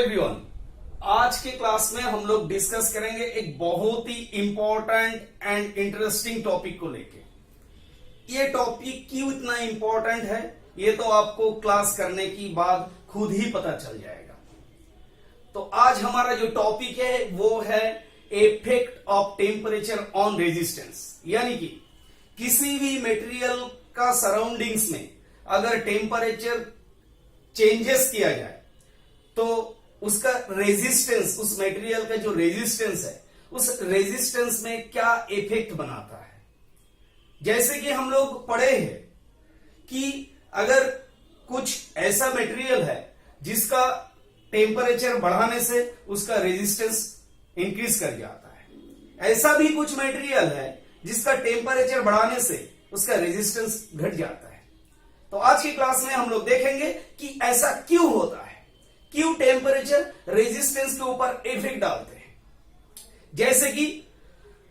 Everyone, आज के class में हम लोग डिस्कस करेंगे एक बहुत ही इंपॉर्टेंट एंड इंटरेस्टिंग टॉपिक को लेके। ये टॉपिक क्यों इतना इंपॉर्टेंट है ये तो आपको क्लास करने की बाद खुद ही पता चल जाएगा। तो आज हमारा जो टॉपिक है वो है effect of temperature on resistance, यानी कि किसी भी मटेरियल का सराउंडिंग्स में अगर टेम्परेचर चेंजेस किया जाए तो उसका रेजिस्टेंस, उस मटेरियल का जो रेजिस्टेंस है उस रेजिस्टेंस में क्या इफेक्ट बनाता है। जैसे कि हम लोग पढ़े हैं कि अगर कुछ ऐसा मटेरियल है जिसका टेम्परेचर बढ़ाने से उसका रेजिस्टेंस इंक्रीज कर जाता है, ऐसा भी कुछ मटेरियल है जिसका टेम्परेचर बढ़ाने से उसका रेजिस्टेंस घट जाता है। तो आज की क्लास में हम लोग देखेंगे कि ऐसा क्यों होता है, क्यों टेम्परेचर रेजिस्टेंस के ऊपर इफेक्ट डालते हैं। जैसे कि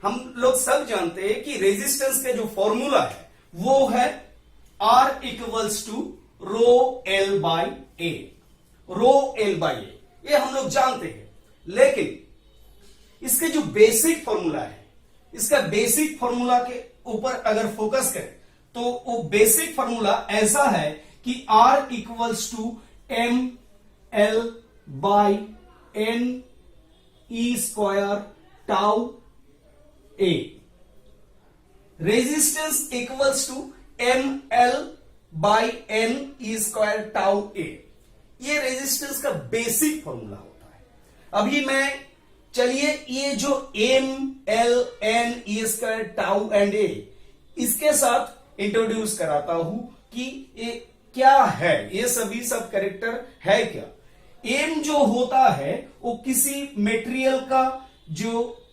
हम लोग सब जानते हैं कि रेजिस्टेंस का जो फॉर्मूला है वो है R equals to rho L by A. Rho L by A ये हम लोग जानते हैं, लेकिन इसके जो बेसिक फॉर्मूला है, इसका बेसिक फॉर्मूला के ऊपर अगर फोकस करें तो वो बेसिक फॉर्मूला ऐसा है कि R equals to M L by N E square tau A. Resistance equals to M L by N E square tau A. ये रेजिस्टेंस का बेसिक फॉर्मूला होता है। अभी मैं चलिए ये जो M L N E square tau and A इसके साथ इंट्रोड्यूस कराता हूं कि ये क्या है, ये सभी सब कैरेक्टर है क्या। एम जो होता है वो किसी मटेरियल का जो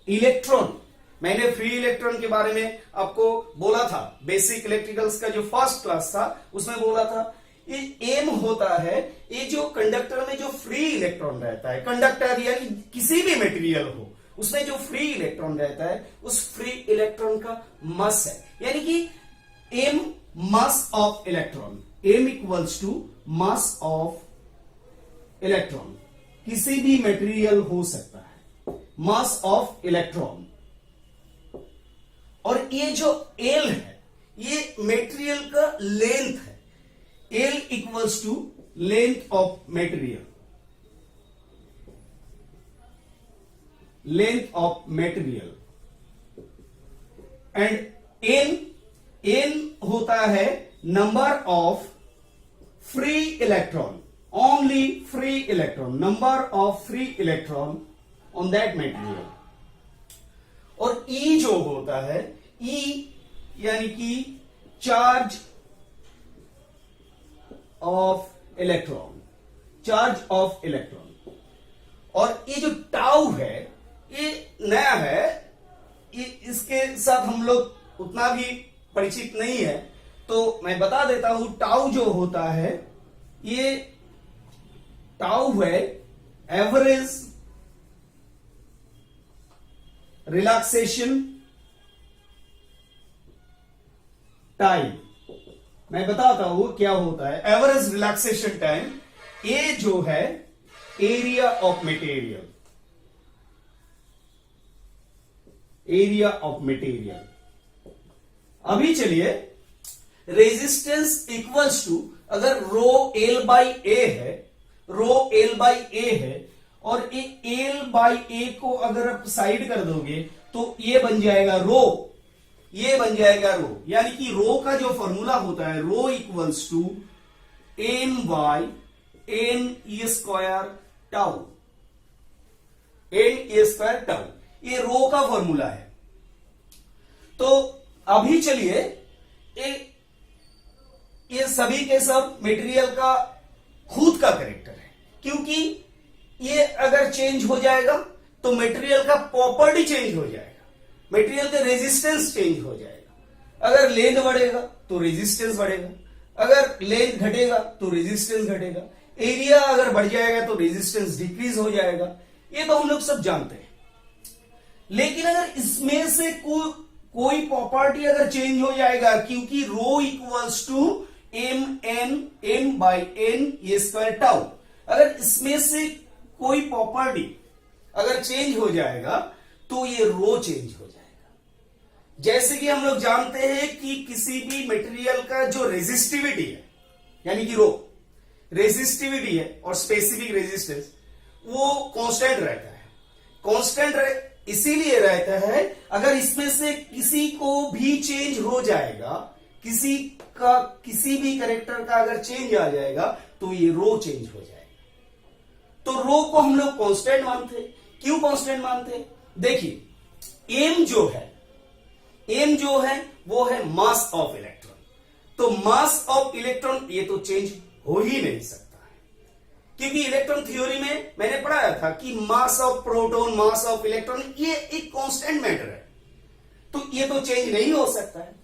इलेक्ट्रॉन, मैंने फ्री इलेक्ट्रॉन के बारे में आपको बोला था, बेसिक इलेक्ट्रिकल्स का जो फर्स्ट क्लास था उसमें बोला था। ये एम होता है ये जो कंडक्टर में जो फ्री इलेक्ट्रॉन रहता है, कंडक्टर यानी किसी भी मटेरियल हो उसमें जो फ्री इलेक्ट्रॉन रहता है उस फ्री इलेक्ट्रॉन का मास है, यानी कि M mass of electron. M equals to mass of electron, किसी भी मटेरियल हो सकता है, मास ऑफ इलेक्ट्रॉन। और ये जो एल है ये मटेरियल का लेंथ है। L equals to length of material, length of material. And N होता है number of free electron, only free electron, number of free electron on that material। और E जो होता है, E यानी कि charge of electron, charge of electron. और ये जो टाउ है ये नया है, ये इसके साथ हम लोग उतना भी परिचित नहीं है, तो मैं बता देता हूं। टाउ जो होता है ये टाउ है एवरेज रिलैक्सेशन टाइम। मैं बताता हूं क्या होता है एवरेज रिलैक्सेशन टाइम। ए जो है area of material, area of material. अभी चलिए रेजिस्टेंस इक्वल्स टू, अगर रो एल बाई ए है, रो एल बाई ए है और ये एल बाई ए को अगर आप साइड कर दोगे तो ये बन जाएगा रो, ये बन जाएगा रो। यानी कि रो का जो फॉर्मूला होता है rho equals to M by N E square tau, N E square tau, ये रो का फॉर्मूला है। तो अभी चलिए ये सभी के सब मटेरियल का खुद का कैरेक्टर है, क्योंकि ये अगर चेंज हो जाएगा तो मटेरियल का प्रॉपर्टी चेंज हो जाएगा, मटेरियल का रेजिस्टेंस चेंज हो जाएगा। अगर लेंथ बढ़ेगा तो रेजिस्टेंस बढ़ेगा, अगर लेंथ घटेगा तो रेजिस्टेंस घटेगा, एरिया अगर बढ़ जाएगा तो रेजिस्टेंस डिक्रीज हो जाएगा। ये तो हम लोग सब जानते हैं। लेकिन अगर इसमें से कोई प्रॉपर्टी अगर चेंज हो जाएगा, क्योंकि rho equals to M by N E square tau, अगर इसमें से कोई प्रॉपर्टी अगर चेंज हो जाएगा तो ये रो चेंज हो जाएगा। जैसे कि हम लोग जानते हैं कि किसी भी मटेरियल का जो रेजिस्टिविटी है, यानी कि रो रेजिस्टिविटी है और स्पेसिफिक रेजिस्टेंस, वो कांस्टेंट रहता है। कांस्टेंट इसीलिए रहता है, अगर इसमें से किसी को भी चेंज हो जाएगा, किसी भी कैरेक्टर का अगर चेंज आ जाएगा तो ये रो चेंज हो जाएगा। तो रो को हम लोग कांस्टेंट मानते। क्यों कांस्टेंट मानते? देखिए एम जो है वो है मास ऑफ इलेक्ट्रॉन। तो मास ऑफ इलेक्ट्रॉन ये तो चेंज हो ही नहीं सकता है, क्योंकि इलेक्ट्रॉन थ्योरी में मैंने पढ़ाया था कि mass of proton, mass of electron ये एक कांस्टेंट मैटर है, तो ये तो चेंज नहीं हो सकता है।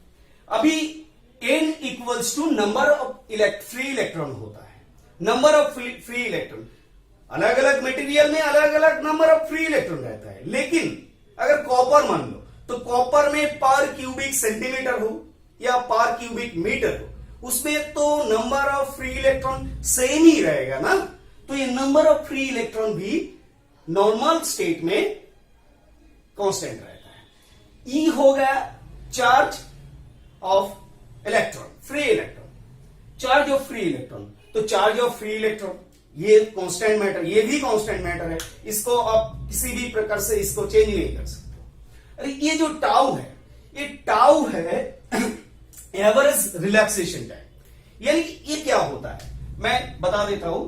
अभी n equals to number of free electron होता है। नंबर ऑफ फ्री इलेक्ट्रॉन, अलग अलग मटेरियल में अलग अलग नंबर ऑफ फ्री इलेक्ट्रॉन रहता है। लेकिन अगर कॉपर मान लो तो कॉपर में पर क्यूबिक सेंटीमीटर हो या पर क्यूबिक मीटर हो, उसमें तो number of free electron same ही रहेगा ना। तो ये नंबर ऑफ फ्री इलेक्ट्रॉन भी नॉर्मल स्टेट में कांस्टेंट रहता है। ई हो गया charge of electron, free electron, charge of free electron. तो चार्ज ऑफ फ्री इलेक्ट्रॉन ये कांस्टेंट मैटर, ये भी कांस्टेंट मैटर है, इसको आप किसी भी प्रकार से इसको चेंज नहीं कर सकते। अरे ये जो टाउ है, ये टाउ है एवरेज रिलैक्सेशन टाइम। यानी ये क्या होता है मैं बता देता हूं,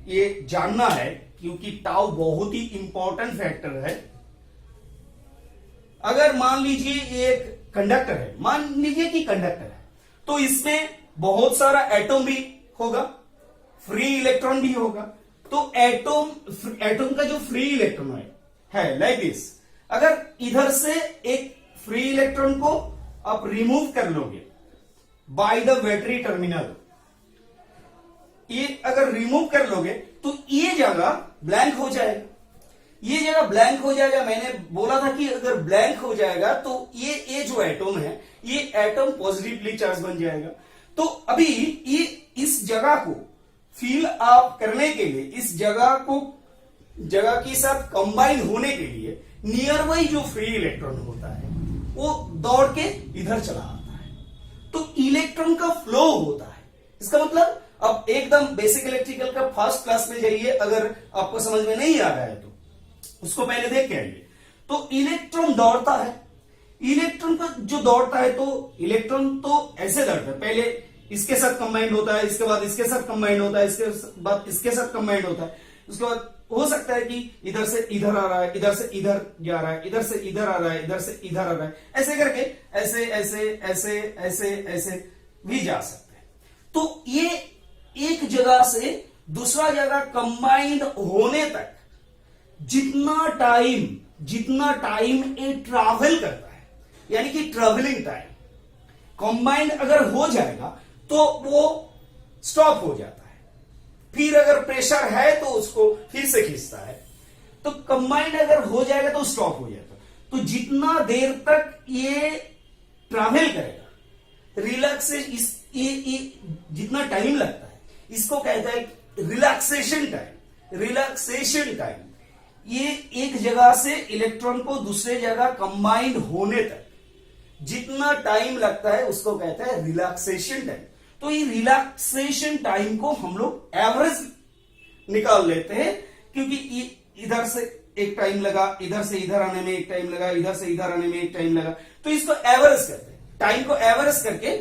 ये जानना है क्योंकि टाउ बहुत ही इंपॉर्टेंट फैक्टर है। अगर मान लीजिए ये एक कंडक्टर है, मान लीजिए कि कंडक्टर है, तो इसमें बहुत सारा एटम भी होगा, फ्री इलेक्ट्रॉन भी होगा। तो एटम का जो फ्री इलेक्ट्रॉन है लाइक दिस, अगर इधर से एक फ्री इलेक्ट्रॉन को आप रिमूव कर लोगे बाय द बैटरी टर्मिनल, ये अगर रिमूव कर लोगे तो ये जगह ब्लैंक हो जाएगा। ये जगह ब्लैंक हो जाएगा, मैंने बोला था कि अगर ब्लैंक हो जाएगा तो ये जो एटम है, ये एटम पॉजिटिवली चार्ज बन जाएगा। तो अभी ये इस जगह को फिल अप करने के लिए, इस जगह के साथ कंबाइन होने के लिए नियर बाई जो फ्री इलेक्ट्रॉन होता है वो दौड़ के इधर चला आता है, तो इलेक्ट्रॉन का फ्लो होता है। इसका मतलब अब एकदम बेसिक इलेक्ट्रिकल का फर्स्ट क्लास में जाइए, अगर आपको समझ में नहीं आ रहा है तो उसको पहले देख के आइए। तो इलेक्ट्रॉन दौड़ता है, इलेक्ट्रॉन का जो दौड़ता है तो इलेक्ट्रॉन तो ऐसे दौड़ता है, पहले इसके साथ कंबाइंड होता है, इसके बाद इसके साथ कंबाइंड होता है, इसके बाद इसके साथ कंबाइंड होता है, उसके बाद हो सकता है कि इधर से इधर आ रहा है, इधर से इधर जा रहा है, इधर से इधर आ रहा है, इधर से इधर आ रहा है, ऐसे करके ऐसे ऐसे ऐसे ऐसे ऐसे भी जा सकते हैं। तो ये एक जगह से दूसरा जगह कंबाइंड होने तक जितना टाइम ये ट्रैवल करता है, यानी कि ट्रेवलिंग टाइम, कंबाइंड अगर हो जाएगा तो वो स्टॉप हो जाता है। फिर अगर प्रेशर है तो उसको फिर से खींचता है, तो कंबाइंड अगर हो जाएगा तो स्टॉप हो जाएगा। तो जितना देर तक ये ट्रैवल करेगा, जितना टाइम लगता है, इसको कहता है रिलैक्सेशन टाइम। रिलैक्सेशन टाइम ये एक जगह से इलेक्ट्रॉन को दूसरे जगह कंबाइंड होने तक जितना टाइम लगता है उसको कहता है रिलैक्सेशन टाइम। तो ये रिलैक्सेशन टाइम को हम लोग एवरेज निकाल लेते हैं, क्योंकि इधर से एक टाइम लगा, इधर से इधर आने में एक टाइम लगा, इधर से इधर आने में एक टाइम लगा, तो इसको एवरेज करते हैं, टाइम को एवरेज करके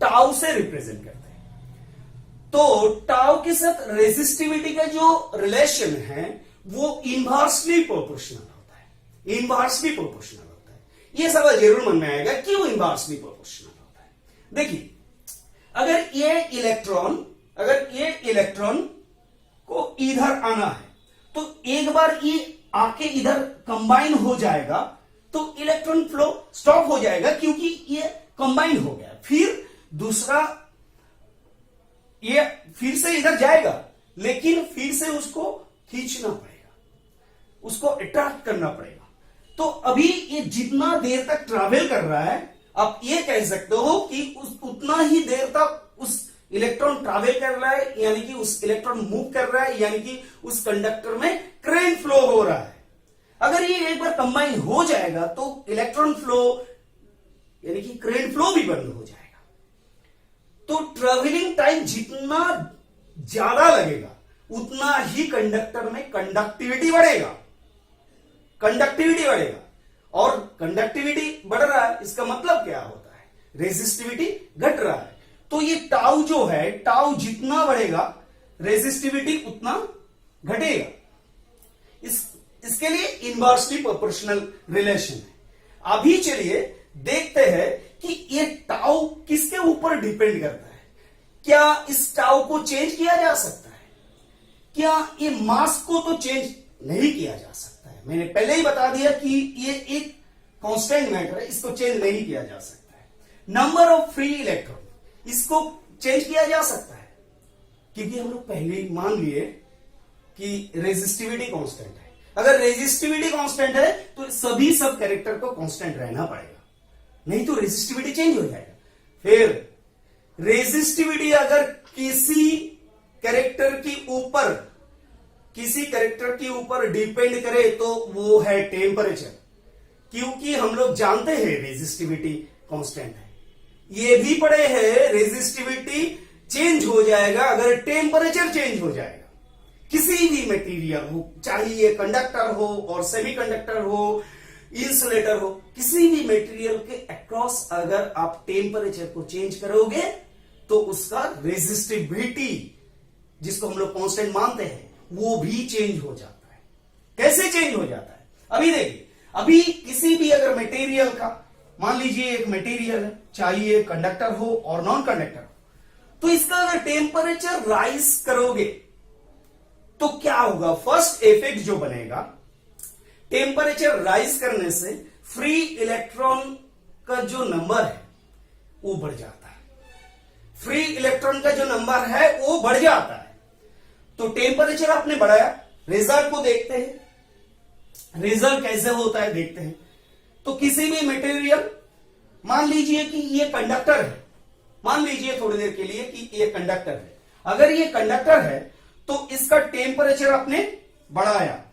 टाउ से रिप्रेजेंट करते हैं। तो टाउ के साथ रेजिस्टिविटी का जो रिलेशन है वो इनवर्सली प्रोपोर्शनल होता है, इनवर्सली प्रोपोर्शनल होता है। यह सवाल जरूर मन में आएगा, क्यों इनवर्सली प्रोपोर्शनल होता है। देखिए, अगर ये इलेक्ट्रॉन को इधर आना है तो एक बार ये आके इधर कंबाइन हो जाएगा तो इलेक्ट्रॉन फ्लो स्टॉप हो जाएगा, क्योंकि ये कंबाइन हो गया। फिर दूसरा ये फिर से इधर जाएगा, लेकिन फिर से उसको खींचना पड़ेगा, उसको अट्रैक्ट करना पड़ेगा। तो अभी ये जितना देर तक ट्रैवल कर रहा है, आप ये कह सकते हो कि उतना ही देर तक उस इलेक्ट्रॉन ट्रैवल कर रहा है, यानी कि उस इलेक्ट्रॉन मूव कर रहा है, यानी कि उस कंडक्टर में करंट फ्लो हो रहा है। अगर ये एक बार कंबाइन हो जाएगा तो इलेक्ट्रॉन फ्लो यानी कि करंट फ्लो भी बंद हो जाएगा। तो ट्रेवलिंग टाइम जितना ज्यादा लगेगा उतना ही कंडक्टर में कंडक्टिविटी बढ़ेगा, और कंडक्टिविटी बढ़ रहा है, इसका मतलब क्या होता है, रेजिस्टिविटी घट रहा है। तो ये टाउ जो है, टाउ जितना बढ़ेगा रेजिस्टिविटी उतना घटेगा। इसके लिए इनवर्सली प्रोपोर्शनल रिलेशन है। अभी चलिए देखते हैं कि ये टाउ किसके ऊपर डिपेंड करता है। क्या इस टाउ को चेंज किया जा सकता है? क्या ये मास को तो चेंज नहीं किया जा सकता है। मैंने पहले ही बता दिया कि ये एक कांस्टेंट मैटर है, इसको चेंज नहीं किया जा सकता है। नंबर ऑफ फ्री इलेक्ट्रॉन, इसको चेंज किया जा सकता है, क्योंकि हम लोग पहले ही मान लिए कि रेजिस्टिविटी कांस्टेंट है। अगर रेजिस्टिविटी कांस्टेंट है तो सभी सब कैरेक्टर को कांस्टेंट रहना पड़ेगा, नहीं तो रेजिस्टिविटी चेंज हो जाएगा। फिर रेजिस्टिविटी अगर किसी कैरेक्टर के ऊपर डिपेंड करे तो वो है टेम्परेचर, क्योंकि हम लोग जानते हैं रेजिस्टिविटी कांस्टेंट है। ये भी पढ़े हैं रेजिस्टिविटी चेंज हो जाएगा अगर टेम्परेचर चेंज हो जाएगा। किसी भी मटेरियल हो, चाहे ये कंडक्टर हो और सेमीकंडक्टर हो, इंसुलेटर हो, किसी भी मटेरियल के अक्रॉस अगर आप टेम्परेचर को चेंज करोगे तो उसका रेजिस्टिविटी, जिसको हम लोग कांस्टेंट मानते हैं, वो भी चेंज हो जाता है। कैसे चेंज हो जाता है अभी देखिए। अभी किसी भी अगर मटेरियल का, मान लीजिए एक मटेरियल है, चाहे ये कंडक्टर हो और नॉन कंडक्टर हो, तो इसका अगर टेम्परेचर राइज करोगे तो क्या होगा, फर्स्ट इफेक्ट जो बनेगा, टेम्परेचर राइज करने से फ्री इलेक्ट्रॉन का जो नंबर है वो बढ़ जाता है। फ्री इलेक्ट्रॉन का जो नंबर है वो बढ़ जाता है। तो टेम्परेचर आपने बढ़ाया, रिजल्ट को देखते हैं, रिजल्ट कैसे होता है देखते हैं। तो किसी भी मटेरियल, मान लीजिए कि ये कंडक्टर है, मान लीजिए थोड़ी देर के लिए कि ये कंडक्टर है। अगर ये कंडक्टर है तो इसका टेम्परेचर आपने बढ़ाया,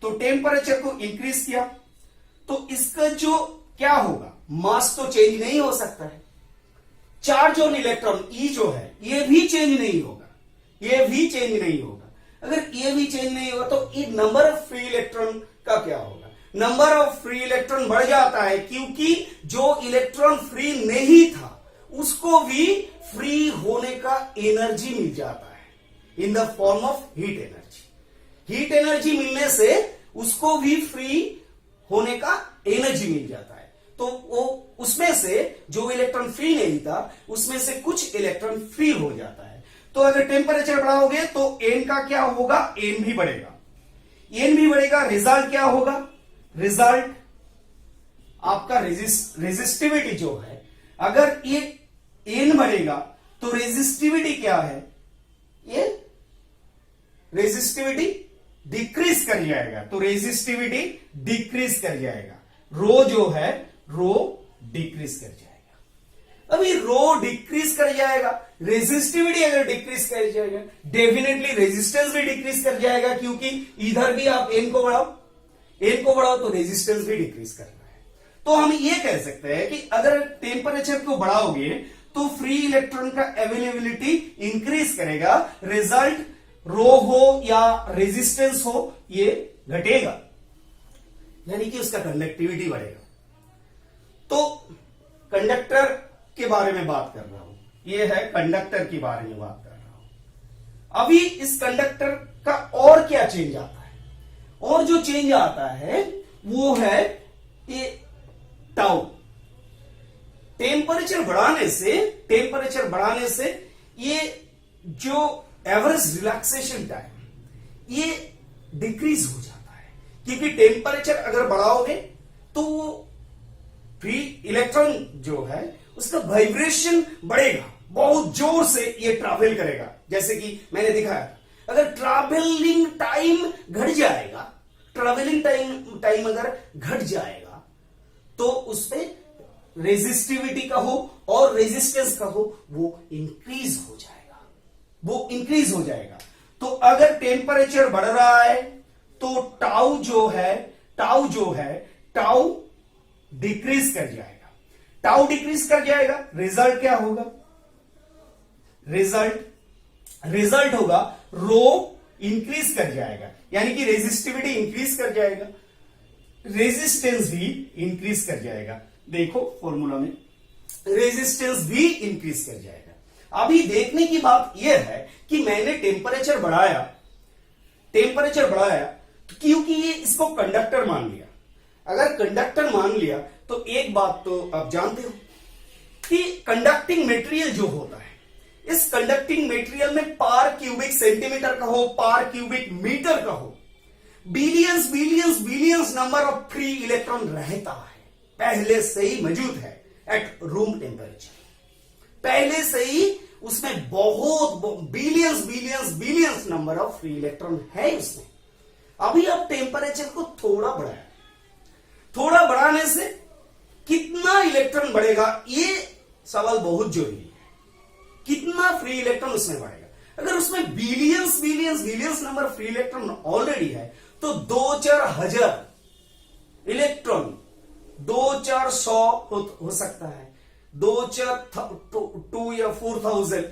तो टेम्परेचर को इंक्रीज किया, तो इसका जो क्या होगा, मास तो चेंज नहीं हो सकता है। चार्ज ऑन इलेक्ट्रॉन ई जो है ये भी चेंज नहीं होगा, अगर ये भी चेंज नहीं होगा तो ये नंबर ऑफ फ्री इलेक्ट्रॉन का क्या होगा, नंबर ऑफ फ्री इलेक्ट्रॉन बढ़ जाता है, क्योंकि जो इलेक्ट्रॉन फ्री नहीं था उसको भी फ्री होने का एनर्जी मिल जाता है in the form of heat energy. Heat energy मिलने से उसको भी फ्री होने का एनर्जी मिल जाता है। तो वो उसमें से जो इलेक्ट्रॉन फ्री नहीं था उसमें से कुछ इलेक्ट्रॉन फ्री हो जाता है। तो अगर टेम्परेचर बढ़ाओगे तो एन का क्या होगा, एन भी बढ़ेगा। रिजल्ट क्या होगा, रिजल्ट आपका रेजिस्टिविटी जो है, अगर ये एन बढ़ेगा तो रेजिस्टिविटी क्या है, ये रेजिस्टिविटी डिक्रीज कर जाएगा, तो रेजिस्टिविटी डिक्रीज कर जाएगा, रो जो है रो डिक्रीज कर जाएगा। अभी रो डिक्रीज कर जाएगा, रेजिस्टिविटी अगर डिक्रीज कर जाएगा, डेफिनेटली रेजिस्टेंस भी डिक्रीज कर जाएगा, क्योंकि इधर भी आप एन को बढ़ाओ तो रेजिस्टेंस भी डिक्रीज कर रहा है। तो हम ये कह सकते हैं कि अगर टेम्परेचर को बढ़ाओगे तो फ्री इलेक्ट्रॉन का अवेलेबिलिटी इंक्रीज करेगा, रिजल्ट रो हो या रेजिस्टेंस हो ये घटेगा, यानी कि उसका कंडक्टिविटी बढ़ेगा। तो कंडक्टर के बारे में बात कर रहा हूं, ये है कंडक्टर के बारे में बात कर रहा हूं। अभी इस कंडक्टर का और क्या चेंज आता है, और जो चेंज आता है वो है ये टाउ। टेम्परेचर बढ़ाने से ये जो एवरेज रिलैक्सेशन टाइम ये डिक्रीज हो जाता है, क्योंकि टेम्परेचर अगर बढ़ाओगे तो फ्री इलेक्ट्रॉन जो है उसका वाइब्रेशन बढ़ेगा, बहुत जोर से ये ट्रैवल करेगा। जैसे कि मैंने दिखाया था, अगर ट्रैवलिंग टाइम घट जाएगा, अगर घट जाएगा तो उस पे रेजिस्टिविटी कहो और रेजिस्टेंस कहो, वो इंक्रीज हो जाएगा, वो इंक्रीज हो जाएगा। तो अगर टेम्परेचर बढ़ रहा है तो टाउ जो है टाउ डिक्रीज कर जाएगा, टाउ डिक्रीज कर जाएगा। रिजल्ट क्या होगा? रिजल्ट होगा रो इंक्रीज कर जाएगा, यानी कि रेजिस्टिविटी इंक्रीज कर जाएगा, रेजिस्टेंस भी इंक्रीज कर जाएगा। देखो फॉर्मूला में रेजिस्टेंस भी इंक्रीज कर जाएगा। अभी देखने की बात यह है कि मैंने टेम्परेचर बढ़ाया क्योंकि ये इसको कंडक्टर मान लिया। अगर कंडक्टर मान लिया तो एक बात तो आप जानते हो कि कंडक्टिंग मटेरियल जो होता है, इस कंडक्टिंग मटेरियल में पार क्यूबिक सेंटीमीटर कहो, पार क्यूबिक मीटर कहो, billions number of free electron रहता है, पहले से ही मौजूद है एट रूम टेम्परेचर। पहले से ही उसमें बहुत billions number of free electron है उसमें। अभी आप टेम्परेचर को थोड़ा बढ़ाया, थोड़ा बढ़ाने से कितना इलेक्ट्रॉन बढ़ेगा, ये सवाल बहुत जरूरी है। कितना फ्री इलेक्ट्रॉन उसमें बढ़ेगा? अगर उसमें billions number free electron already है तो 2-4 हजार इलेक्ट्रॉन, 2-400 हो सकता है, 2 या 4,000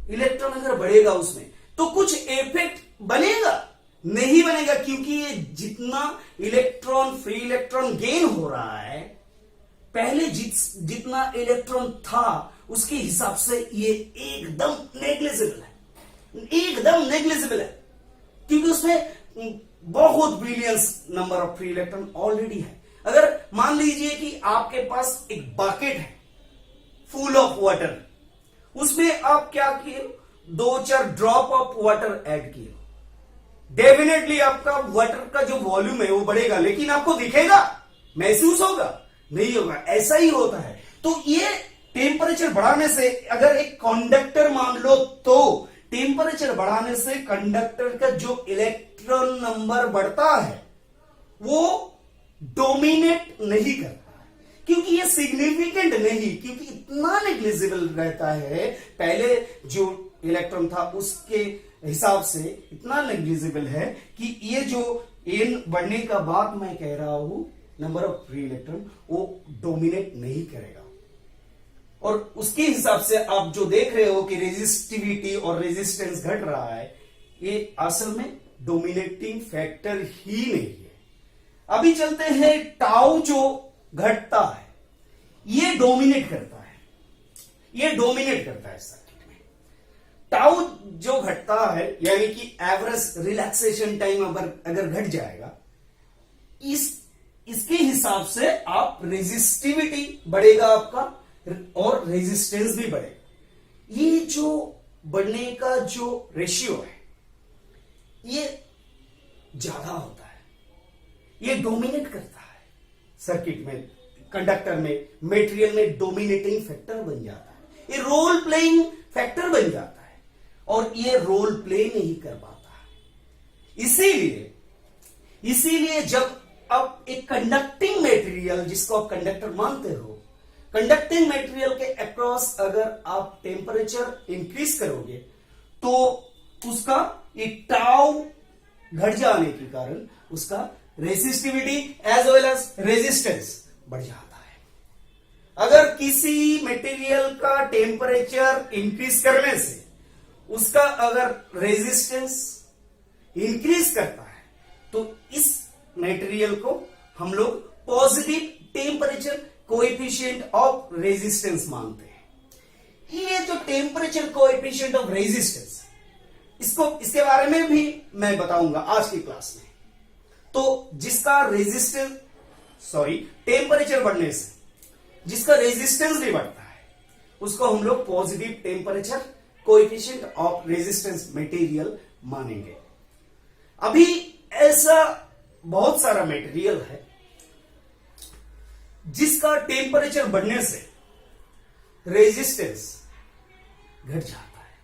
इलेक्ट्रॉन अगर बढ़ेगा उसमें तो कुछ इफेक्ट बनेगा? नहीं बनेगा, क्योंकि ये जितना इलेक्ट्रॉन फ्री इलेक्ट्रॉन गेन हो रहा है, पहले जितना इलेक्ट्रॉन था उसके हिसाब से ये एकदम नेग्लिजिबल है, क्योंकि उसमें बहुत billions number of free electron already है। अगर मान लीजिए कि आपके पास एक बकेट है फुल ऑफ वाटर, उसमें आप क्या किए, 2-4 ड्रॉप ऑफ वाटर ऐड किए, डेफिनेटली आपका वाटर का जो वॉल्यूम है वो बढ़ेगा, लेकिन आपको दिखेगा, महसूस होगा? नहीं होगा। ऐसा ही होता है। तो ये टेम्परेचर बढ़ाने से, अगर एक कंडक्टर मान लो, तो टेम्परेचर बढ़ाने से कंडक्टर का जो इलेक्ट्रॉन नंबर बढ़ता है वो डोमिनेट नहीं करता है, क्योंकि ये सिग्निफिकेंट नहीं, क्योंकि इतना नेग्लिजिबल रहता है, पहले जो इलेक्ट्रॉन था उसके हिसाब से इतना नेग्लिजिबल है कि ये जो एन बढ़ने का बात मैं कह रहा हूं, नंबर ऑफ फ्री इलेक्ट्रॉन, वो डोमिनेट नहीं करेगा। और उसके हिसाब से आप जो देख रहे हो कि रेजिस्टिविटी और रेजिस्टेंस घट रहा है, ये असल में डोमिनेटिंग फैक्टर ही नहीं है। अभी चलते हैं, टाउ जो घटता है ये डोमिनेट करता है, सर्किट में। टाउ जो घटता है, यानी कि एवरेज रिलैक्सेशन टाइम अगर घट जाएगा, इसके हिसाब से आप रेजिस्टिविटी बढ़ेगा आपका और रेजिस्टेंस भी बढ़ेगा। ये जो बढ़ने का जो रेशियो है ये ज्यादा होता है, ये डोमिनेट करता है सर्किट में, कंडक्टर में, मटेरियल में डोमिनेटिंग फैक्टर बन जाता है, ये रोल प्लेइंग फैक्टर बन जाता है, और ये रोल प्ले नहीं कर पाता है। इसीलिए जब अब एक कंडक्टिंग मटेरियल, जिसको आप कंडक्टर मानते हो, कंडक्टिंग मटेरियल के अक्रॉस अगर आप टेम्परेचर इंक्रीज करोगे तो उसका एक टाउ घट जाने के कारण उसका resistivity as well as resistance बढ़ जाता है। अगर किसी मटेरियल का टेम्परेचर इंक्रीज करने से उसका अगर रेजिस्टेंस इंक्रीज करता है तो इस मटेरियल को हम लोग positive temperature coefficient of resistance मानते हैं। ये जो टेम्परेचर कोएफिशिएंट ऑफ रेजिस्टेंस, इसके बारे में भी मैं बताऊंगा आज की क्लास में। तो जिसका टेम्परेचर बढ़ने से जिसका रेजिस्टेंस भी बढ़ता है, उसको हम लोग positive temperature coefficient of resistance material मानेंगे। अभी ऐसा बहुत सारा मटेरियल है जिसका टेम्परेचर बढ़ने से रेजिस्टेंस घट जाता है,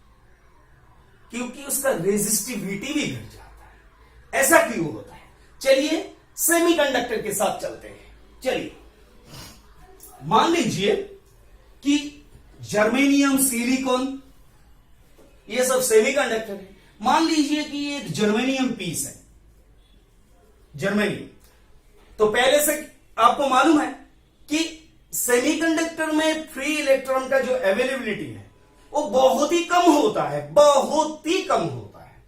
क्योंकि उसका रेजिस्टिविटी भी घट जाता है। ऐसा क्यों होता है? चलिए सेमीकंडक्टर के साथ चलते हैं। चलिए मान लीजिए कि जर्मेनियम, सिलिकॉन, ये सब सेमीकंडक्टर है। मान लीजिए कि ये एक जर्मेनियम पीस है, जर्मेनियम। तो पहले से आपको मालूम है कि सेमीकंडक्टर में फ्री इलेक्ट्रॉन का जो अवेलेबिलिटी है वो बहुत ही कम होता है, बहुत ही कम होता है।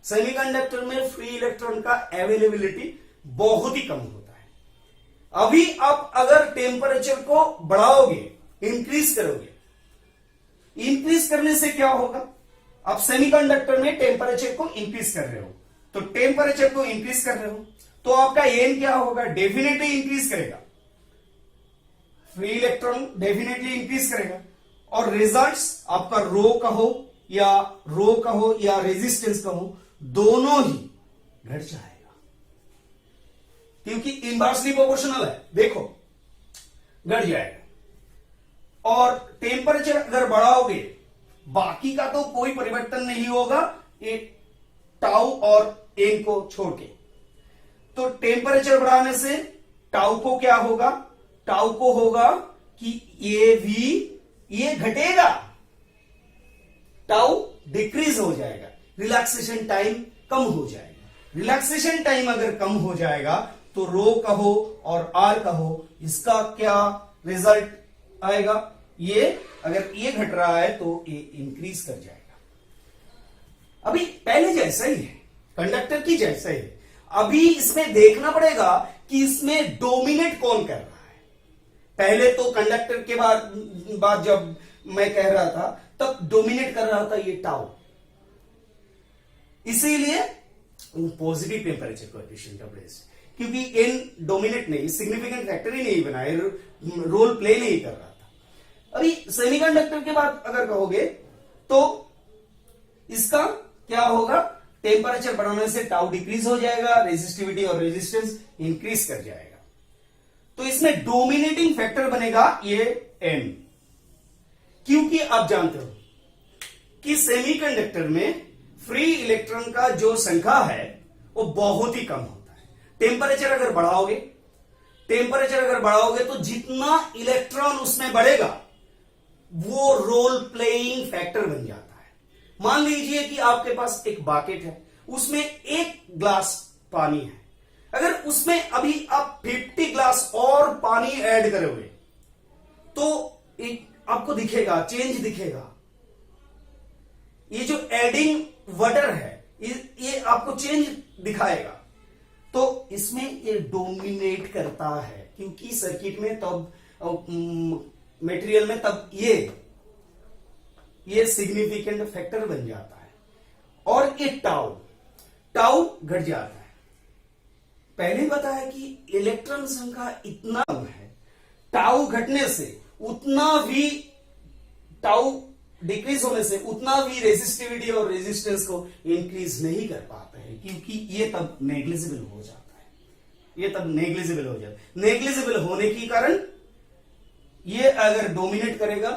सेमीकंडक्टर में फ्री इलेक्ट्रॉन का अवेलेबिलिटी बहुत ही कम होता है। अभी आप अगर टेम्परेचर को बढ़ाओगे, इंक्रीज करोगे, इंक्रीज करने से क्या होगा? आप सेमीकंडक्टर में टेम्परेचर को इंक्रीज कर रहे हो, तो टेम्परेचर को इंक्रीज कर रहे हो तो आपका एन क्या होगा? डेफिनेटली इंक्रीज करेगा, फ्री इलेक्ट्रॉन डेफिनेटली इंक्रीज करेगा। और रिजल्ट्स आपका रो कहो या रेजिस्टेंस कहो, दोनों ही घट जाएगा, क्योंकि इनवर्सली प्रोपोर्शनल है। देखो, घट जाएगा। और टेम्परेचर अगर बढ़ाओगे, बाकी का तो कोई परिवर्तन नहीं होगा, एक टाउ और एन को छोड़ के। तो टेम्परेचर बढ़ाने से टाउ को क्या होगा? टाउ को होगा कि ये घटेगा, टाउ डिक्रीज हो जाएगा, रिलैक्सेशन टाइम कम हो जाएगा। रिलैक्सेशन टाइम अगर कम हो जाएगा तो रो कहो और आर कहो, इसका क्या रिजल्ट आएगा? ये अगर ये घट रहा है तो ये इंक्रीज कर जाएगा। अभी पहले जैसा ही है, कंडक्टर की जैसा ही है। अभी इसमें देखना पड़ेगा कि इसमें डोमिनेट कौन कर रहा है। पहले तो कंडक्टर के बाद जब मैं कह रहा था तब डोमिनेट कर रहा था ये टाउ, इसीलिए पॉजिटिव टेम्परेचर कोएफिशिएंट का प्लेस, क्योंकि एन डोमिनेट नहीं, सिग्निफिकेंट फैक्टर ही नहीं बनाए, रोल प्ले नहीं कर रहा था। अभी सेमीकंडक्टर के बाद अगर कहोगे तो इसका क्या होगा? टेम्परेचर बढ़ाने से टाउ डिक्रीज हो जाएगा, रेजिस्टिविटी और रेजिस्टेंस इंक्रीज कर जाएगा। तो इसमें डोमिनेटिंग फैक्टर बनेगा ये एन, क्योंकि आप जानते हो कि सेमीकंडक्टर में फ्री इलेक्ट्रॉन का जो संख्या है वो बहुत ही कम होता है। टेम्परेचर अगर बढ़ाओगे तो जितना इलेक्ट्रॉन उसमें बढ़ेगा वो रोल प्लेइंग फैक्टर बन जाता है। मान लीजिए कि आपके पास एक बकेट है, उसमें 1 ग्लास पानी है। अगर उसमें अभी आप 50 ग्लास और पानी ऐड करोगे तो एक आपको दिखेगा, चेंज दिखेगा। ये जो एडिंग वाटर है ये आपको चेंज दिखाएगा। तो इसमें ये डोमिनेट करता है, क्योंकि सर्किट में तब मटेरियल में तब ये सिग्निफिकेंट फैक्टर बन जाता है। और ये टाउ घट जाता है। पहले बताया कि इलेक्ट्रॉन संख्या इतना कम है, टाउ घटने से उतना भी, टाउ डिक्रीज होने से उतना भी रेजिस्टिविटी और रेजिस्टेंस को इंक्रीज नहीं कर पाता है, क्योंकि ये तब नेग्लिजिबल हो जाता है। नेग्लिजिबल होने के कारण ये अगर डोमिनेट करेगा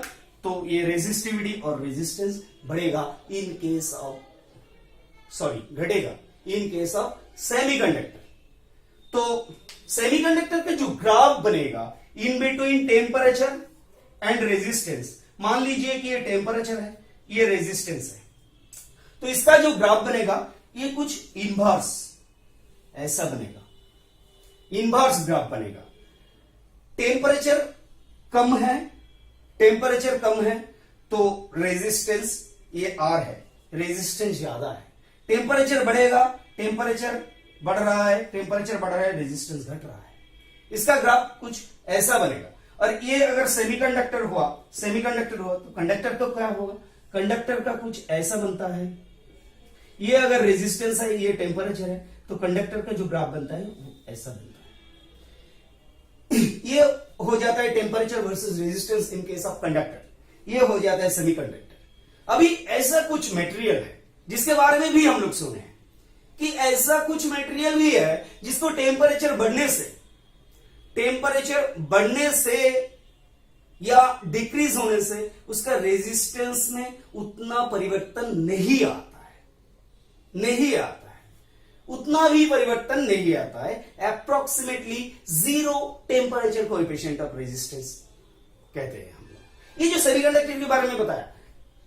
तो ये रेजिस्टिविटी और रेजिस्टेंस बढ़ेगा इन केस ऑफ घटेगा इन केस ऑफ सेमीकंडक्टर। तो सेमीकंडक्टर का जो ग्राफ बनेगा in between temperature and resistance, मान लीजिए कि ये टेम्परेचर है, ये रेजिस्टेंस है, तो इसका जो ग्राफ बनेगा ये कुछ इनवर्स ऐसा बनेगा, इनवर्स ग्राफ बनेगा। टेम्परेचर कम है तो रेजिस्टेंस ये आर है, रेजिस्टेंस ज्यादा है। टेम्परेचर बढ़ेगा, टेम्परेचर बढ़ रहा है, रेजिस्टेंस घट रहा है। इसका ग्राफ कुछ ऐसा बनेगा। और ये अगर सेमीकंडक्टर हुआ तो कंडक्टर तो क्या होगा? कंडक्टर का कुछ ऐसा बनता है। ये अगर रेजिस्टेंस है, ये टेम्परेचर है, तो कंडक्टर का जो ग्राफ बनता है वो ऐसा बनता है। ये हो जाता है temperature versus resistance in case of conductor. ये हो जाता है सेमीकंडक्टर। अभी ऐसा कुछ मटेरियल है जिसके बारे में भी हम लोग सुने हैं कि ऐसा कुछ मटेरियल भी है जिसको टेम्परेचर बढ़ने से या डिक्रीज होने से उसका रेजिस्टेंस में उतना परिवर्तन नहीं आता है। उतना भी परिवर्तन नहीं आता है। Approximately zero temperature coefficient of resistance कहते हैं हम लोग। ये जो सेमीकंडक्टर के बारे में बताया,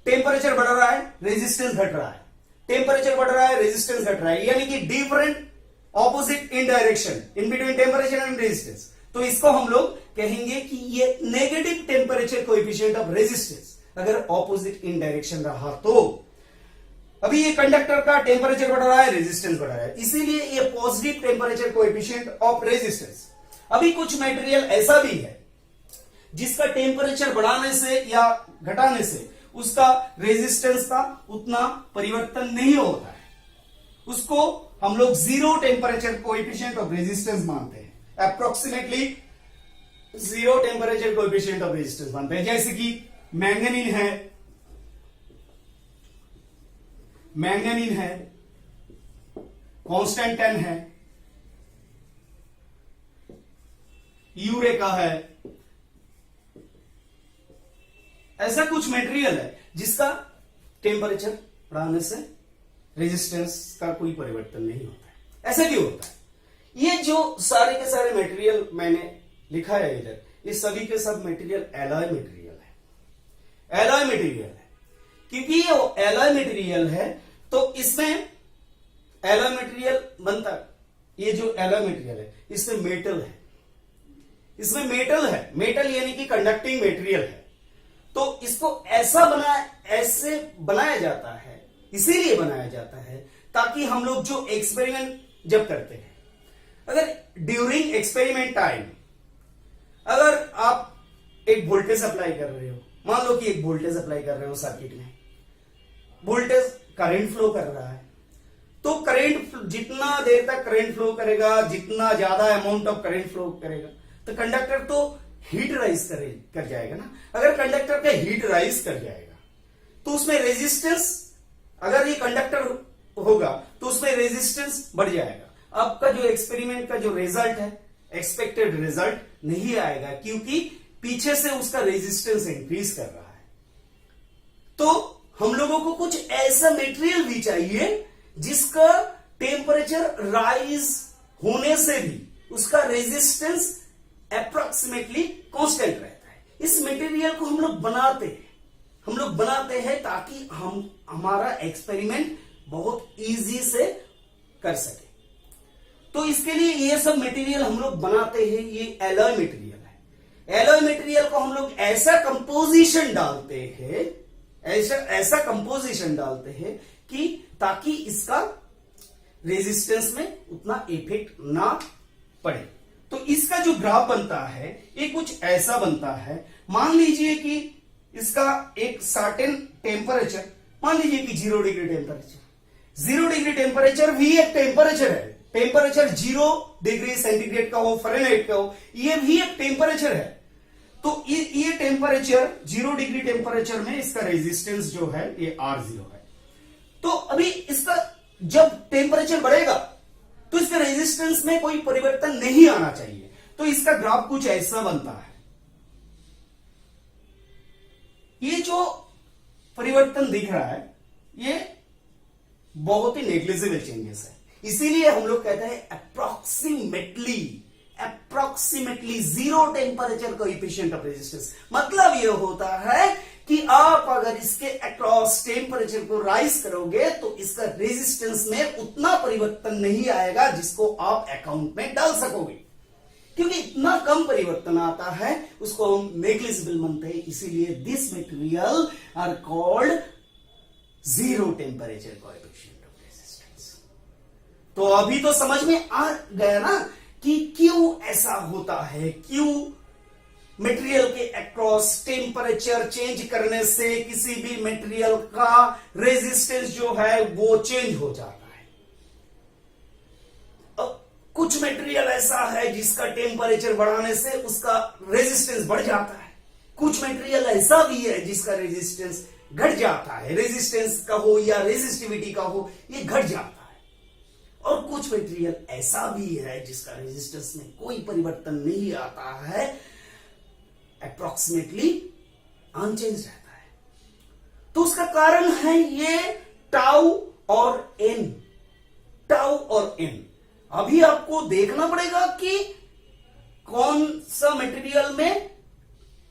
टेम्परेचर बढ़ रहा है, रेजिस्टेंस घट रहा है, टेम्परेचर बढ़ रहा है, रेजिस्टेंस घट रहा है, यानी कि different opposite in direction in between temperature and resistance. तो इसको हम लोग कहेंगे कि ये negative temperature coefficient of resistance अगर ऑपोजिट इन डायरेक्शन रहा तो। अभी ये कंडक्टर का टेम्परेचर बढ़ रहा है, रेजिस्टेंस बढ़ रहा है, इसीलिए ये positive temperature coefficient of resistance. अभी कुछ मटेरियल ऐसा भी है जिसका टेम्परेचर बढ़ाने से या घटाने से उसका रेजिस्टेंस का उतना परिवर्तन नहीं होता है, उसको हम लोग zero temperature coefficient of resistance मानते हैं, approximately zero temperature coefficient of resistance मानते हैं। जैसे कि मैंगनीन है, कांस्टेंटन है, यूरेका है, ऐसा कुछ मटेरियल है जिसका टेम्परेचर बढ़ाने से रेजिस्टेंस का कोई परिवर्तन नहीं होता है। ऐसा क्यों होता है? ये जो सारे के सारे मटेरियल मैंने लिखा है इधर, ये सभी के सब मटेरियल एलॉय मटेरियल है। एलॉय मटेरियल है क्योंकि ये एलॉय मटेरियल है तो इसमें एलॉय मटेरियल बनता है। ये जो एलॉय मटेरियल है इसमें मेटल है, इसमें मेटल है, मेटल यानी कि कंडक्टिंग मटेरियल है। तो इसको ऐसे बनाया जाता है, इसीलिए बनाया जाता है ताकि हम लोग जो एक्सपेरिमेंट जब करते हैं, अगर ड्यूरिंग एक्सपेरिमेंट टाइम अगर आप एक वोल्टेज अप्लाई कर रहे हो, मान लो कि एक वोल्टेज अप्लाई कर रहे हो सर्किट में, वोल्टेज करंट फ्लो कर रहा है, तो करंट जितना देर तक करंट फ्लो करेगा, जितना ज्यादा अमाउंट ऑफ करंट फ्लो करेगा तो कंडक्टर तो हीट राइज कर जाएगा ना। अगर कंडक्टर का हीट राइज कर जाएगा तो उसमें रेजिस्टेंस, अगर ये कंडक्टर होगा तो उसमें रेजिस्टेंस बढ़ जाएगा। आपका जो एक्सपेरिमेंट का जो रिजल्ट है, एक्सपेक्टेड रिजल्ट नहीं आएगा क्योंकि पीछे से उसका रेजिस्टेंस इंक्रीज कर रहा है। तो हम लोगों को कुछ ऐसा मटेरियल भी चाहिए जिसका टेम्परेचर राइज होने से भी उसका रेजिस्टेंस अप्रोक्सीमेटली कांस्टेंट रहता है। इस मटेरियल को हम लोग बनाते हैं ताकि हमारा एक्सपेरिमेंट बहुत इजी से कर सके। तो इसके लिए ये सब मटेरियल हम लोग बनाते हैं। ये एलॉय मटेरियल है। एलॉय मटेरियल को हम लोग ऐसा कंपोजिशन डालते हैं कि ताकि इसका रेजिस्टेंस में उतना इफेक्ट ना पड़े। तो इसका जो ग्राफ बनता है ये कुछ ऐसा बनता है। मान लीजिए कि इसका एक सर्टेन टेम्परेचर, मान लीजिए कि 0 डिग्री टेम्परेचर, 0 डिग्री टेम्परेचर भी एक टेम्परेचर है। टेम्परेचर 0 डिग्री सेंटीग्रेड का हो, फ़ारेनहाइट का हो, ये भी एक टेम्परेचर है। तो ये टेम्परेचर 0 डिग्री टेम्परेचर में इसका रेजिस्टेंस जो है ये R0 है। तो अभी इसका जब टेम्परेचर बढ़ेगा तो इसके रेजिस्टेंस में कोई परिवर्तन नहीं आना चाहिए। तो इसका ग्राफ कुछ ऐसा बनता है। ये जो परिवर्तन दिख रहा है ये बहुत ही नेग्लिजिबल चेंजेस है, इसीलिए हम लोग कहते हैं approximately zero temperature coefficient of resistance. मतलब ये होता है कि आप अगर इसके अक्रॉस टेम्परेचर को राइज करोगे तो इसका रेजिस्टेंस में उतना परिवर्तन नहीं आएगा जिसको आप अकाउंट में डाल सकोगे। क्योंकि इतना कम परिवर्तन आता है उसको हम नेग्लिजिबल मानते हैं। इसीलिए this material are called zero temperature coefficient of resistance. तो अभी तो समझ में आ गया ना कि क्यों ऐसा होता है, क्यों मटेरियल के अक्रॉस टेम्परेचर चेंज करने से किसी भी मटेरियल का रेजिस्टेंस जो है वो चेंज हो जाता है। अब कुछ मटेरियल ऐसा है जिसका टेम्परेचर बढ़ाने से उसका रेजिस्टेंस बढ़ जाता है, कुछ मटेरियल ऐसा भी है जिसका रेजिस्टेंस घट जाता है, रेजिस्टेंस का हो या रेजिस्टिविटी का हो ये घट जाता है। और कुछ मटेरियल ऐसा भी है जिसका रेजिस्टेंस में कोई परिवर्तन नहीं आता है, अप्रोक्सीमेटली अनचेंज रहता है। तो उसका कारण है ये टाउ और एन। टाउ और एन। अभी आपको देखना पड़ेगा कि कौन सा मटेरियल में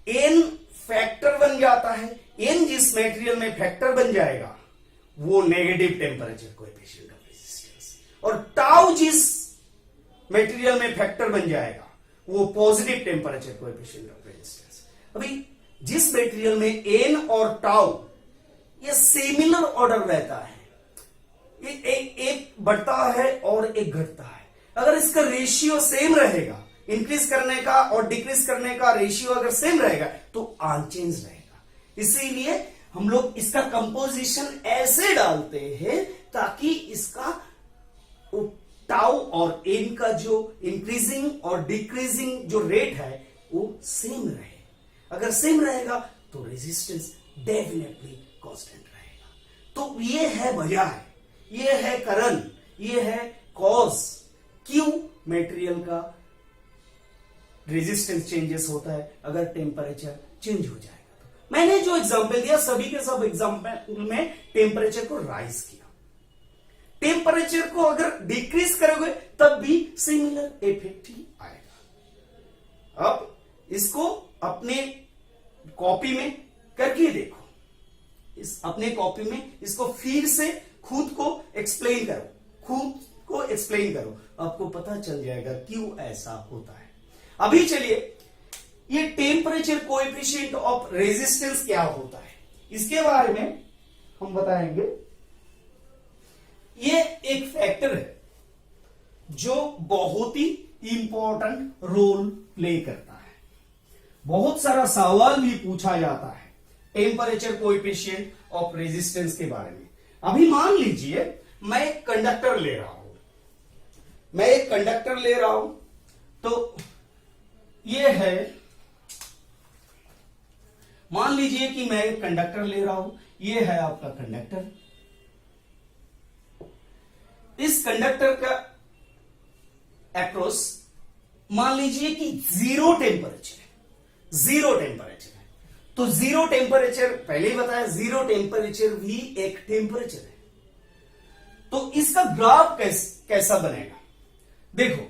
एन फैक्टर बन जाता है। एन जिस मटेरियल में फैक्टर बन जाएगा वो negative temperature coefficient of resistance, और टाउ जिस मटेरियल में फैक्टर बन जाएगा वो positive temperature coefficient of resistance. अभी जिस मटेरियल में एन और टाउ ये सिमिलर ऑर्डर रहता है, एक बढ़ता है और एक घटता है, अगर इसका रेशियो सेम रहेगा, इंक्रीज करने का और डिक्रीज करने का रेशियो अगर सेम रहेगा तो अनचेंज रहेगा। इसीलिए हम लोग इसका कंपोजिशन ऐसे डालते हैं ताकि इसका टाउ और एन का जो इंक्रीजिंग और डिक्रीजिंग जो रेट है वो सेम रहे। अगर सेम रहेगा तो रेजिस्टेंस डेफिनेटली कांस्टेंट रहेगा। तो ये है वजह, ये है कारण, ये है कॉज क्यों मटेरियल का रेजिस्टेंस चेंजेस होता है अगर टेम्परेचर चेंज हो जाएगा। तो मैंने जो एग्जांपल दिया सभी के सब एग्जांपल में टेम्परेचर को राइज किया। टेम्परेचर को अगर डिक्रीज करोगे तब भी सिमिलर इफेक्ट ही आएगा। अब इसको अपने कॉपी में करके देखो, इस अपने कॉपी में इसको फिर से खुद को एक्सप्लेन करो, आपको पता चल जाएगा क्यों ऐसा होता है। अभी चलिए ये टेम्परेचर कोएफिशिएंट ऑफ रेजिस्टेंस क्या होता है इसके बारे में हम बताएंगे। ये एक फैक्टर है जो बहुत ही इंपॉर्टेंट रोल प्ले करता है। बहुत सारा सवाल भी पूछा जाता है टेम्परेचर कोएफिशिएंट ऑफ रेजिस्टेंस के बारे में। अभी मान लीजिए मैं एक कंडक्टर ले रहा हूं, तो ये है, मान लीजिए कि मैं एक कंडक्टर ले रहा हूं, ये है आपका कंडक्टर। इस कंडक्टर का अक्रॉस मान लीजिए कि जीरो टेम्परेचर है। तो जीरो टेम्परेचर पहले ही बताया, जीरो टेम्परेचर भी एक टेम्परेचर है। तो इसका ग्राफ कैसा बनेगा? देखो,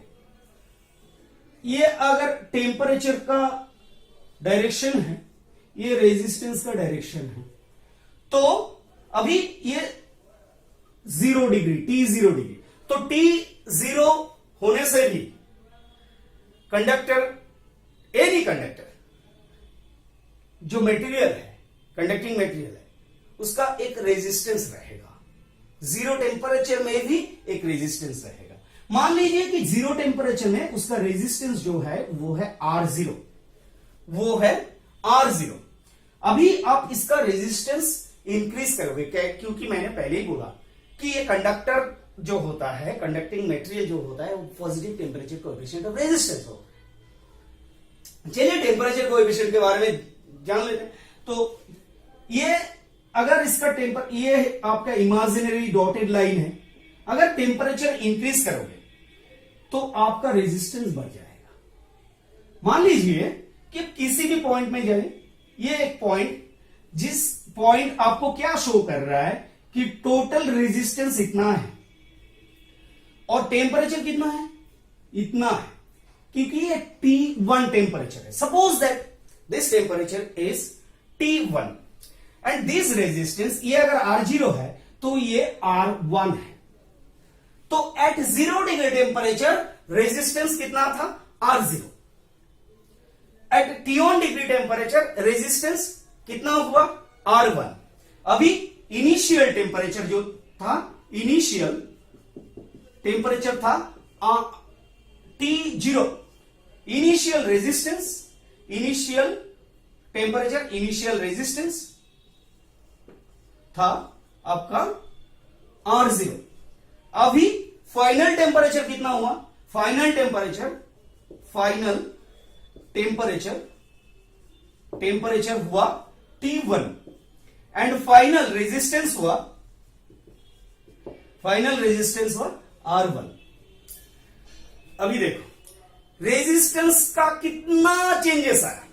ये अगर टेम्परेचर का डायरेक्शन है, ये रेजिस्टेंस का डायरेक्शन है, तो अभी ये 0 डिग्री, T0 डिग्री, तो T0 होने से भी एनी कंडक्टर जो मटेरियल है, कंडक्टिंग मटेरियल है, उसका एक रेजिस्टेंस रहेगा। जीरो टेम्परेचर में भी एक रेजिस्टेंस रहेगा। मान लीजिए कि जीरो टेम्परेचर में उसका रेजिस्टेंस जो है वो है R0। अभी आप इसका रेजिस्टेंस इंक्रीज करोगे, क्योंकि मैंने पहले ही बोला कि ये कंडक्टर जो होता है, कंडक्टिंग मटेरियल जो होता है, वो positive temperature coefficient of resistance होता है। चलिए टेम्परेचर कोएफिशिएंट के बारे में जान लेते हैं। तो ये अगर इसका ये आपका इमेजिनरी डॉटेड लाइन है, अगर टेम्परेचर इंक्रीज करोगे तो आपका रेजिस्टेंस बढ़ जाएगा। मान लीजिए कि किसी भी पॉइंट में जाए, ये एक पॉइंट, जिस पॉइंट आपको क्या शो कर रहा है कि टोटल रेजिस्टेंस इतना है और टेम्परेचर कितना है, इतना है, क्योंकि ये T1 टेम्परेचर है। Suppose that this temperature is T1 and this resistance, ये अगर R0 है तो ये R1 है। तो एट 0 डिग्री टेम्परेचर रेजिस्टेंस कितना था? R0। Eight T1 degree temperature resistance कितना हुआ? R1। अभी इनिशियल टेम्परेचर जो था, इनिशियल टेम्परेचर था T0, initial resistance, initial temperature, initial resistance था आपका R0। अभी फाइनल टेम्परेचर कितना हुआ? फाइनल टेम्परेचर हुआ T1 एंड फाइनल रेजिस्टेंस हुआ R1। अभी देखो रेजिस्टेंस का कितना चेंजेस आया,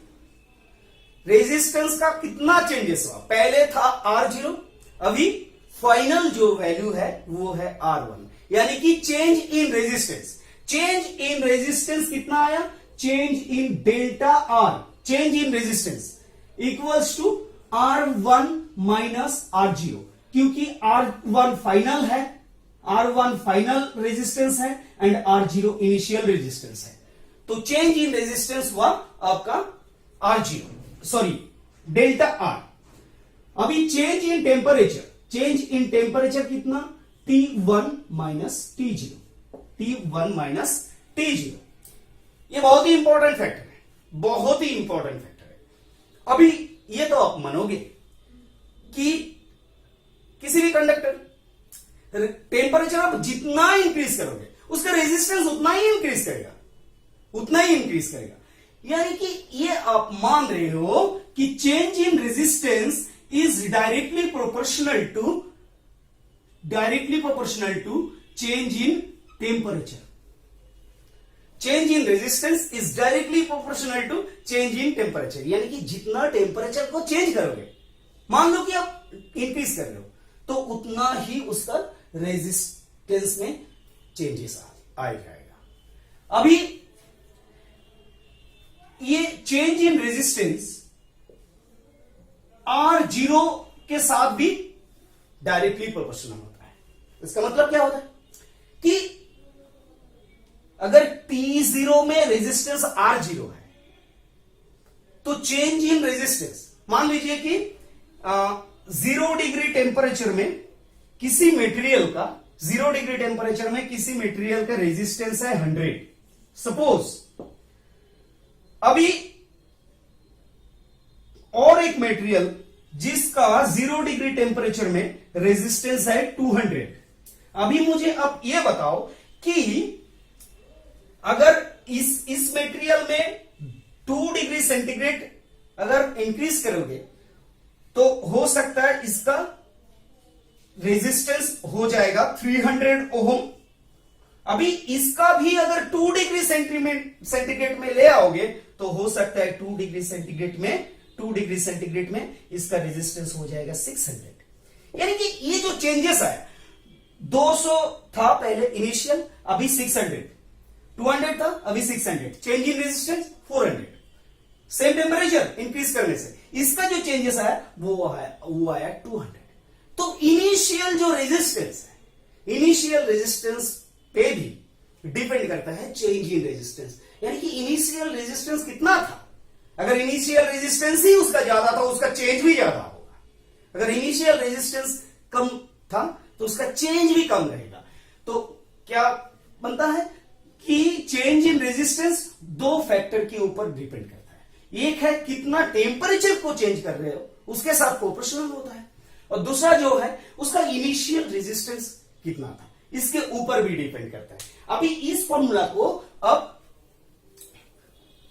पहले था R0, अभी फाइनल जो वैल्यू है वो है R1। यानी कि change in resistance. Change in resistance कितना आया? Change in delta R, change in resistance equals to R1 minus R0, क्योंकि R1 फाइनल है, R1 फाइनल रेजिस्टेंस है एंड R0 इनिशियल रेजिस्टेंस है। तो चेंज इन रेजिस्टेंस हुआ आपका R0, सॉरी डेल्टा आर। अभी change in temperature, change in temperature कितना? T1 minus T0, T1 minus T0। ये बहुत ही इंपॉर्टेंट फैक्टर है, बहुत ही इंपॉर्टेंट फैक्टर है। अभी ये तो आप मानोगे कि किसी भी कंडक्टर टेम्परेचर आप जितना इंक्रीज करोगे उसका रेजिस्टेंस उतना ही इंक्रीज करेगा, उतना ही इंक्रीज करेगा। यानी कि ये आप मान रहे हो कि change in resistance is directly proportional to change in temperature. Change in resistance is directly proportional to change in temperature, यानी कि जितना टेम्परेचर को चेंज करोगे, मान लो कि आप इंक्रीज कर रहे हो, तो उतना ही उसका रेजिस्टेंस में चेंजेस आ जाएगा। अभी ये चेंज इन रेजिस्टेंस R0 के साथ भी डायरेक्टली प्रोपोर्शनल होता है। इसका मतलब क्या होता है कि अगर T0 में रेजिस्टेंस R0 है तो चेंज इन रेजिस्टेंस, मान लीजिए कि 0 डिग्री टेम्परेचर में किसी मटेरियल का, 0 डिग्री टेम्परेचर में किसी मटेरियल का रेजिस्टेंस है 100, सपोज। अभी और एक मटेरियल जिसका 0 डिग्री टेम्परेचर में रेजिस्टेंस है 200। अभी मुझे अब यह बताओ कि अगर इस मटेरियल में 2 डिग्री सेंटीग्रेड अगर इंक्रीज करोगे तो हो सकता है इसका रेजिस्टेंस हो जाएगा 300 ओम। अभी इसका भी अगर 2 डिग्री सेंटीग्रेड में ले आओगे तो हो सकता है 2 डिग्री सेंटीग्रेड में इसका रेजिस्टेंस हो जाएगा 600। यानी कि ये जो चेंजेस आया, 200 था पहले इनिशियल, अभी 600, 200 था अभी 600, change in resistance 400। Same temperature increase करने से इसका जो चेंजेस आया वो आया 200। तो इनिशियल जो रेजिस्टेंस है, इनिशियल रेजिस्टेंस पे भी डिपेंड करता है चेंज इन रेजिस्टेंस। यानी कि इनिशियल रेजिस्टेंस कितना था, अगर इनिशियल रेजिस्टेंस ही उसका ज्यादा था उसका चेंज भी ज्यादा होगा, अगर इनिशियल रेजिस्टेंस कम था तो उसका चेंज भी कम रहेगा। तो क्या बनता है कि चेंज इन रेजिस्टेंस 2 फैक्टर के ऊपर डिपेंड करता है। एक है कितना टेम्परेचर को चेंज कर रहे हो उसके साथ प्रोपोर्शनल होता है, और दूसरा जो है उसका इनिशियल रेजिस्टेंस कितना था इसके ऊपर भी डिपेंड करता है। अभी इस फॉर्मूला को अब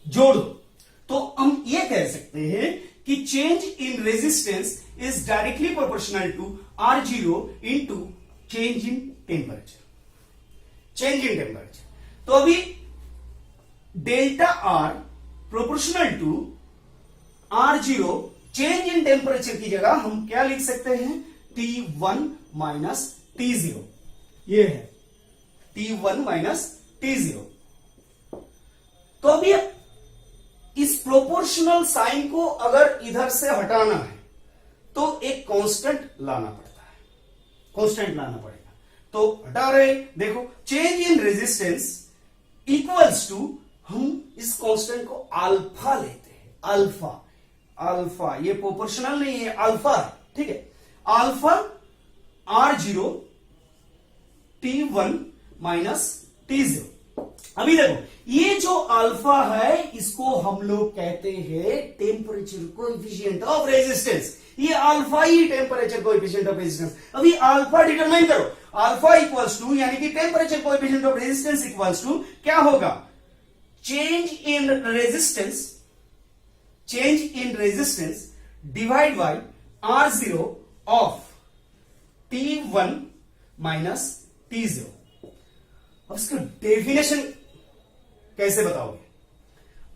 जोड़ दो तो हम ये कह सकते हैं कि change in resistance is directly proportional to R0 into change in temperature, change in temperature. तो अभी delta R proportional to R0 change in temperature की जगह हम क्या लिख सकते हैं? T1 माइनस T0, ये है T1 माइनस T0। तो अभी इस प्रोपोर्शनल साइन को अगर इधर से हटाना है तो एक कांस्टेंट लाना पड़ता है, कांस्टेंट लाना पड़ेगा। तो हटा रहे, देखो change in resistance equals to, हम इस कांस्टेंट को अल्फा लेते हैं, अल्फा, अल्फा ये प्रोपोर्शनल नहीं है, अल्फा है, ठीक है। Alpha R0 T1 minus T0। अभी देखो ये जो अल्फा है इसको हम लोग कहते हैं टेम्परेचर कोएफिशिएंट ऑफ रेजिस्टेंस। ये अल्फा ही टेम्परेचर कोएफिशिएंट ऑफ रेजिस्टेंस। अभी अल्फा डिटरमाइन करो, अल्फा इक्वल्स टू यानी कि temperature coefficient of resistance equals to क्या होगा? Change in resistance, change in resistance divide by R0 of T1 minus T0। अब इसका डेफिनेशन कैसे बताओगे?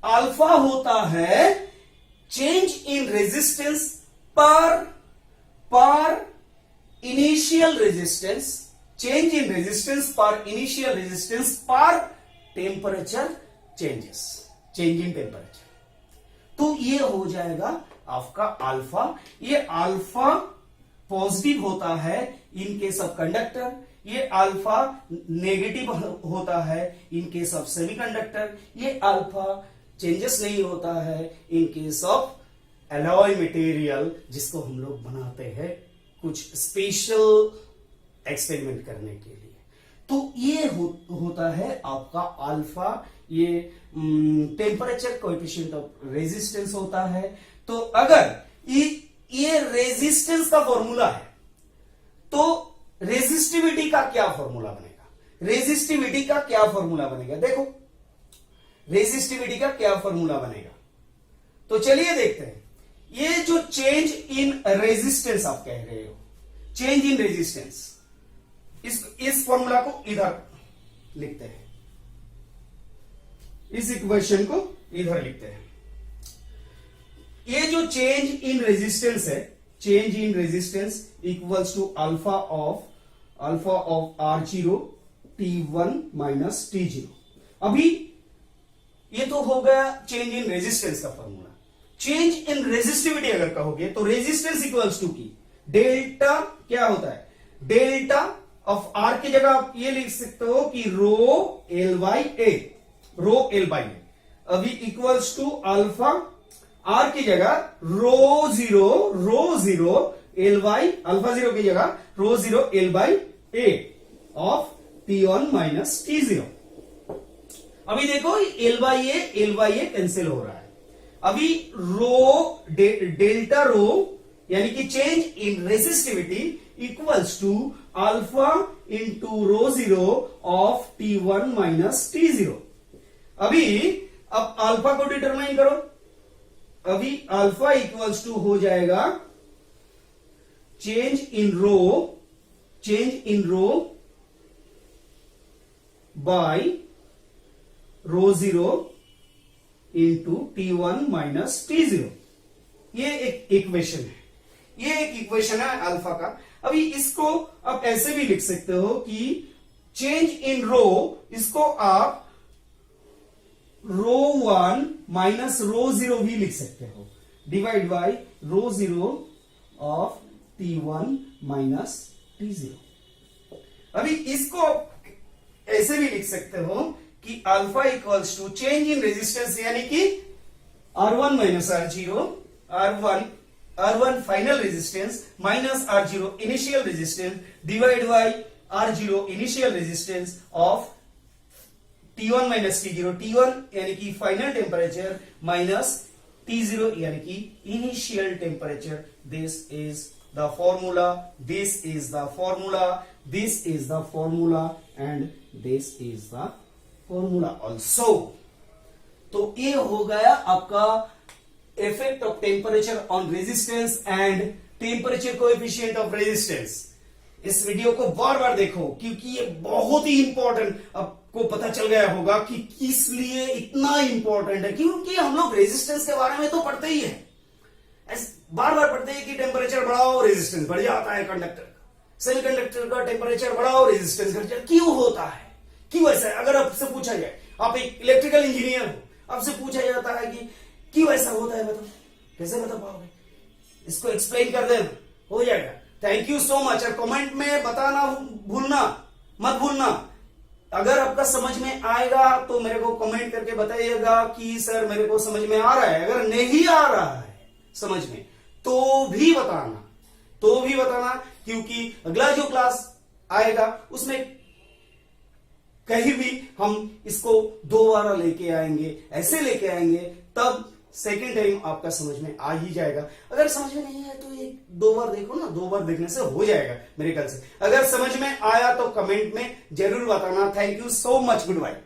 अल्फा होता है चेंज इन रेजिस्टेंस पर initial resistance change in resistance पर इनिशियल रेजिस्टेंस पर temperature changes, change in temperature. तो ये हो जाएगा आपका अल्फा। ये अल्फा पॉजिटिव होता है इन केस ऑफ कंडक्टर, ये अल्फा नेगेटिव होता है इन केस ऑफ सेमीकंडक्टर, ये अल्फा चेंजेस नहीं होता है in case of alloy material, जिसको हम लोग बनाते हैं कुछ स्पेशल एक्सपेरिमेंट करने के लिए। तो ये होता है आपका अल्फा, ये टेम्परेचर कोएफिशिएंट ऑफ रेजिस्टेंस होता है। तो अगर ये रेजिस्टेंस का फॉर्मूला है तो रेजिस्टिविटी का क्या फॉर्मूला बनेगा? रेजिस्टिविटी का क्या फॉर्मूला बनेगा? देखो रेजिस्टिविटी का क्या फॉर्मूला बनेगा, तो चलिए देखते हैं। ये जो चेंज इन रेजिस्टेंस आप कह रहे हो, चेंज इन रेजिस्टेंस, इस फॉर्मूला को इधर लिखते हैं, इस इक्वेशन को इधर लिखते हैं। ये जो चेंज इन रेजिस्टेंस है, change in resistance equals to alpha of R0 T1 minus T0। अभी ये तो हो गया चेंज इन रेजिस्टेंस का फॉर्मूला। चेंज इन रेजिस्टिविटी अगर कहोगे तो रेजिस्टेंस इक्वल्स टू की डेल्टा क्या होता है, डेल्टा ऑफ R की जगह आप ये लिख सकते हो कि रो L बाई ए, अभी इक्वल्स टू अल्फा R की जगह rho zero L by alpha zero की जगह rho zero L by A of T1 minus T0। अभी देखो L बाई ए कैंसिल हो रहा है। अभी रो डेल्टा रो यानी कि change in resistivity equals to alpha into rho zero of T1 minus T0। अभी अब अल्फा को डिटरमाइन करो। अभी अल्फा इक्वल्स टू हो जाएगा change in rho by rho zero into T1 minus T0। ये एक इक्वेशन है, ये एक इक्वेशन है अल्फा का। अभी इसको आप ऐसे भी लिख सकते हो कि चेंज इन रो, इसको आप रो 1 माइनस रो जीरो भी लिख सकते हो, divide by rho zero of T1 minus T0। अभी इसको ऐसे भी लिख सकते हो कि alpha equals to change in resistance यानी कि R1 minus R0, R1 final resistance minus R0 initial resistance divide by R0 initial resistance of T1 minus T0, T1 यानी कि फाइनल टेम्परेचर माइनस T0 यानी कि initial temperature. This is the formula, this is the formula, this is the formula and this is the formula also. तो ये हो गया आपका effect of temperature on resistance and temperature coefficient of resistance. इस video को बार बार देखो क्योंकि ये बहुत ही इंपॉर्टेंट, आपको पता चल गया होगा कि किस लिए इतना इंपॉर्टेंट है, क्योंकि हम लोग रेजिस्टेंस के बारे में तो पढ़ते ही है, बार बार पढ़ते हैं कि टेम्परेचर बढ़ाओ रेजिस्टेंस बढ़ जाता है कंडक्टर का, सेमीकंडक्टर का टेम्परेचर बढ़ाओ रेजिस्टेंस घट जाता है। क्यों होता है, क्यों ऐसा है? अगर आपसे पूछा जाए, आप एक इलेक्ट्रिकल इंजीनियर हो, आपसे पूछा जाता है कि क्यों ऐसा होता है, बताओ, कैसे बता पाओगे? इसको एक्सप्लेन कर देना, हो जाएगा। Thank you so much. और कमेंट में बताना मत भूलना। अगर आपका समझ में आएगा तो मेरे को कमेंट करके बताइएगा कि सर मेरे को समझ में आ रहा है। अगर नहीं आ रहा है समझ में तो भी बताना, क्योंकि अगला जो क्लास आएगा उसमें कहीं भी हम इसको दोबारा लेके आएंगे, ऐसे लेके आएंगे, तब सेकेंड टाइम आपका समझ में आ ही जाएगा। अगर समझ में नहीं आया तो एक दो बार देखो ना, दो बार देखने से हो जाएगा मेरे ख्याल से। अगर समझ में आया तो कमेंट में जरूर बताना। Thank you so much, good bye.